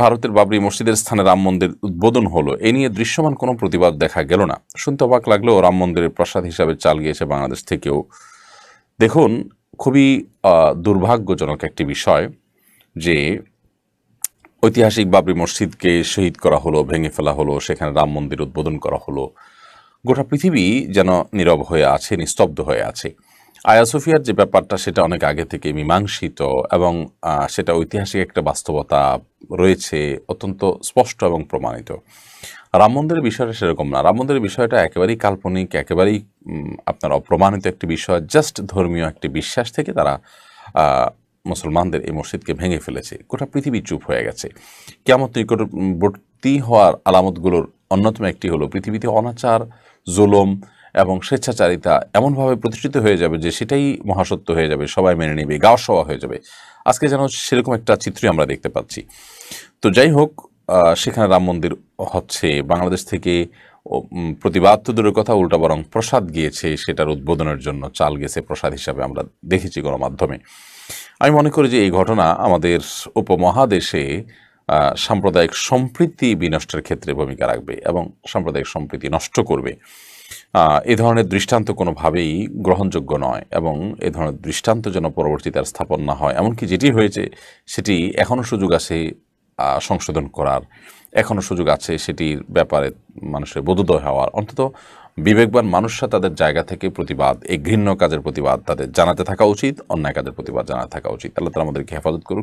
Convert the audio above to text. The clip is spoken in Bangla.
ভারতের বাবরি মসজিদের স্থানে রাম মন্দির উদ্বোধন হলো এ নিয়ে দৃশ্যমান কোনো প্রতিবাদ দেখা গেল না। শুনতে অবাক লাগলেও রাম মন্দিরের প্রসাদ হিসাবে চাল গিয়েছে বাংলাদেশ থেকেও। দেখুন, খুবই দুর্ভাগ্যজনক একটি বিষয় যে ঐতিহাসিক বাবরি মসজিদকে শহীদ করা হলো, ভেঙে ফেলা হলো, সেখানে রাম মন্দির উদ্বোধন করা হলো। গোটা পৃথিবী যেন নীরব হয়ে আছে, নিস্তব্ধ হয়ে আছে। আয়া সোফিয়ার যে ব্যাপারটা সেটা অনেক আগে থেকে মীমাংসিত এবং সেটা ঐতিহাসিক একটা বাস্তবতা রয়েছে, অত্যন্ত স্পষ্ট এবং প্রমাণিত। রাম মন্দিরের বিষয়টা সেরকম না। রাম মন্দিরের বিষয়টা একেবারেই কাল্পনিক, একেবারেই আপনার অপ্রমাণিত একটি বিষয়। জাস্ট ধর্মীয় একটি বিশ্বাস থেকে তারা মুসলমানদের এই মসজিদকে ভেঙে ফেলেছে। গোটা পৃথিবী চুপ হয়ে গেছে। কিয়ামত নিকটবর্তী হওয়ার আলামতগুলোর অন্যতম একটি হলো পৃথিবীতে অনাচার, জুলুম এবং স্বেচ্ছাচারিতা এমনভাবে প্রতিষ্ঠিত হয়ে যাবে যে সেটাই মহাসত্য হয়ে যাবে, সবাই মেনে নেবে, গাওয়া সওয়া হয়ে যাবে। আজকে যেন সেরকম একটা চিত্রই আমরা দেখতে পাচ্ছি। তো যাই হোক, সেখানে রাম মন্দির হচ্ছে, বাংলাদেশ থেকে প্রতিবাদ তো দূরের কথা, উল্টা বরং প্রসাদ গিয়েছে, সেটার উদ্বোধনের জন্য চাল গেছে প্রসাদ হিসাবে আমরা দেখেছি গণমাধ্যমে। আমি মনে করি যে এই ঘটনা আমাদের উপমহাদেশে সাম্প্রদায়িক সম্প্রীতি বিনষ্টের ক্ষেত্রে ভূমিকা রাখবে এবং সাম্প্রদায়িক সম্প্রীতি নষ্ট করবে। এ ধরনের দৃষ্টান্ত কোনোভাবেই গ্রহণযোগ্য নয় এবং এ ধরনের দৃষ্টান্ত যেন পরবর্তীতে আর স্থাপন না হয়। এমনকি যেটি হয়েছে সেটি এখনও সুযোগ আছে সংশোধন করার, এখনও সুযোগ আছে সেটির ব্যাপারে মানুষের বোধোদয় হওয়ার। অন্তত বিবেকবান মানুষরা তাদের জায়গা থেকে প্রতিবাদ, এই ঘৃণ্য কাজের প্রতিবাদ তাদের জানাতে থাকা উচিত, অন্যায় কাজের প্রতিবাদ জানাতে থাকা উচিত। আল্লাহ তাআলা আমাদেরকে হেফাজত করুক।